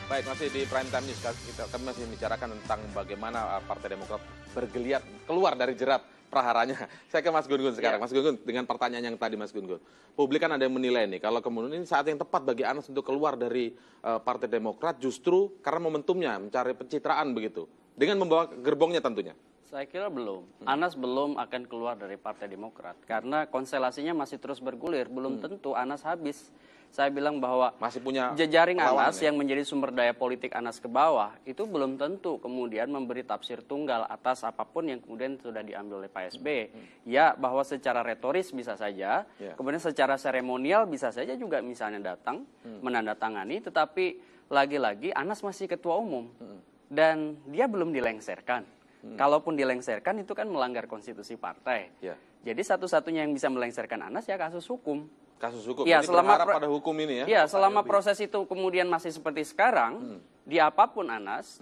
Baik, masih di Prime Time News. Kami masih membicarakan tentang bagaimana Partai Demokrat bergeliat keluar dari jerat praharanya. Saya ke Mas Gun Gun sekarang. Mas Gun Gun, dengan pertanyaan yang tadi Mas Gun Gun. Publik kan ada yang menilai nih, kalau kemudian ini saat yang tepat bagi Anas untuk keluar dari Partai Demokrat justru karena momentumnya mencari pencitraan begitu. Dengan membawa gerbongnya tentunya. Saya kira belum. Anas belum akan keluar dari Partai Demokrat karena konstelasinya masih terus bergulir. Belum tentu Anas habis. Saya bilang bahwa masih punya jejaring Anas ya? yang menjadi sumber daya politik Anas ke bawah itu belum tentu kemudian memberi tafsir tunggal atas apapun yang kemudian sudah diambil oleh Pak SBY. Ya, bahwa secara retoris bisa saja, kemudian secara seremonial bisa saja juga misalnya datang menandatangani, tetapi lagi-lagi Anas masih ketua umum dan dia belum dilengserkan. Kalaupun dilengserkan itu kan melanggar konstitusi partai. Jadi satu-satunya yang bisa melengserkan Anas ya kasus hukum. Kasus hukum. Ya, jadi selama pada hukum ini ya. Ya, selama proses itu kemudian masih seperti sekarang, di apapun Anas,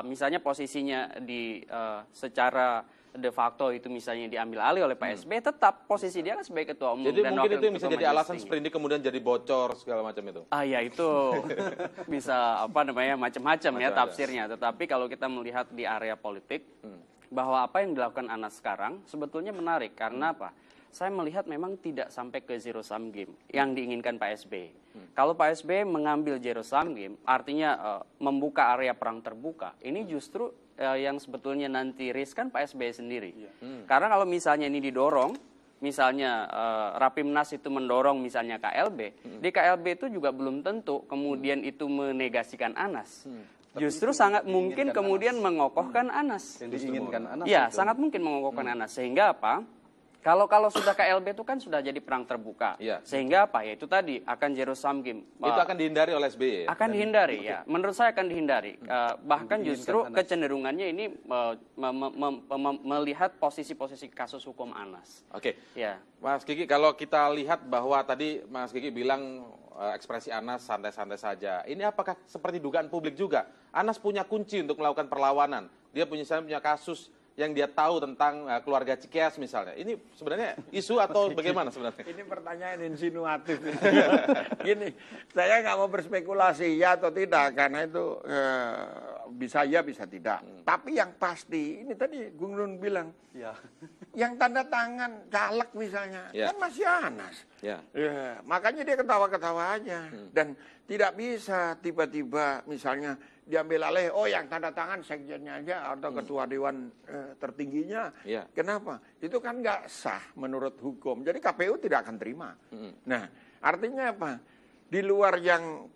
misalnya posisinya di secara de facto itu misalnya diambil alih oleh Pak SBY, tetap posisi dia kan sebagai ketua umum. Jadi dan mungkin itu yang bisa ketua jadi majelis alasan tinggi. Sprindi kemudian jadi bocor segala macam itu. Ya itu bisa apa namanya macam-macam ya Macam-macam. tafsirnya. Tetapi kalau kita melihat di area politik, bahwa apa yang dilakukan Anas sekarang sebetulnya menarik karena apa? Saya melihat memang tidak sampai ke zero sum game yang diinginkan Pak SBY. Kalau Pak SBY mengambil zero sum game, artinya membuka area perang terbuka, ini justru yang sebetulnya nanti riskan Pak SBY sendiri. Karena kalau misalnya ini didorong, misalnya Rapimnas itu mendorong misalnya KLB, di KLB itu juga belum tentu kemudian itu menegasikan Anas. Justru sangat mungkin kemudian mengokohkan Anas. Yang diinginkan Anas. Ya, sangat mungkin mengokohkan Anas. Sehingga apa? Kalau sudah KLB itu kan sudah jadi perang terbuka. Sehingga apa? Ya itu tadi akan zero sum game. Itu akan dihindari oleh SBY ya? Akan dihindari ya. Menurut saya akan dihindari. Bahkan justru kecenderungannya ini melihat posisi-posisi kasus hukum Anas. Oke. Ya. Mas Kiki, kalau kita lihat bahwa tadi Mas Kiki bilang ekspresi Anas santai-santai saja. Ini apakah seperti dugaan publik juga? Anas punya kunci untuk melakukan perlawanan. Dia punya kasus yang dia tahu tentang keluarga Cikeas misalnya. Ini sebenarnya isu atau bagaimana sebenarnya? Ini pertanyaan insinuatif. Gini, saya nggak mau berspekulasi ya atau tidak, karena itu bisa ya bisa tidak. Tapi yang pasti, ini tadi Gung Nun bilang, yang tanda tangan caleg misalnya, kan masih Anas. Makanya dia ketawa-ketawa aja. Dan tidak bisa tiba-tiba misalnya diambil alih, yang tanda tangan sekjennya aja atau ketua dewan tertingginya. Kenapa? Itu kan nggak sah menurut hukum. Jadi KPU tidak akan terima. Nah, artinya apa? Di luar yang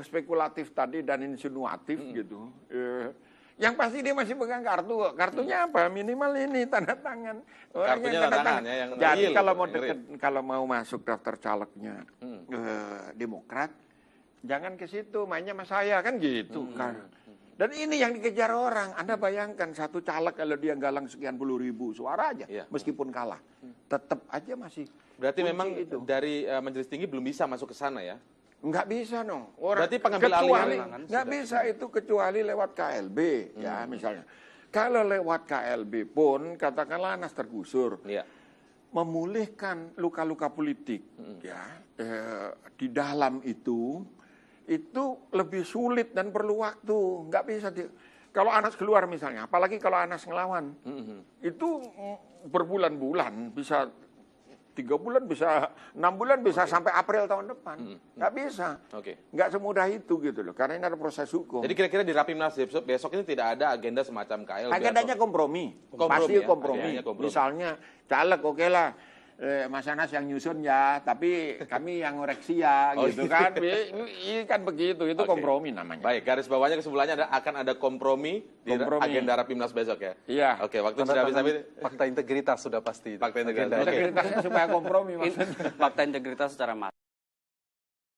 spekulatif tadi dan insinuatif gitu. Yang pasti dia masih pegang kartu. Kartunya apa? Minimal ini tanda tangan. Kartunya tanda tangan ya. Yang jadi real, kalau mau masuk daftar calegnya Demokrat, jangan ke situ, mainnya sama saya kan gitu kan. Dan ini yang dikejar orang. Anda bayangkan satu caleg kalau dia galang sekian puluh ribu suara aja, meskipun kalah, tetap aja masih. Berarti memang itu dari majelis tinggi belum bisa masuk ke sana ya? Nggak bisa dong. Berarti pengambil alih nggak bisa itu kecuali lewat KLB ya misalnya. Kalau lewat KLB pun katakanlah Anas tergusur. Memulihkan luka-luka politik di dalam itu lebih sulit dan perlu waktu. Nggak bisa kalau Anas keluar misalnya, apalagi kalau Anas ngelawan, itu berbulan-bulan, bisa 3 bulan, bisa 6 bulan, bisa sampai April tahun depan. Nggak bisa. Nggak semudah itu gitu loh, karena ini ada proses hukum. Jadi kira-kira di Rapimnas besok ini tidak ada agenda semacam KLB? Agendanya kompromi. Pasti kompromi. Misalnya caleg oke lah. Mas Anas yang nyusun ya, tapi kami yang ngoreksi ya, gitu kan. Ini kan begitu, itu kompromi namanya. Baik, garis bawahnya kesimpulannya akan ada kompromi di agenda Rapimnas besok ya? Iya. Oke, waktu sudah habis. Fakta integritas sudah pasti. Fakta integritas. Integritasnya supaya kompromi maksudnya. Fakta integritas secara matang.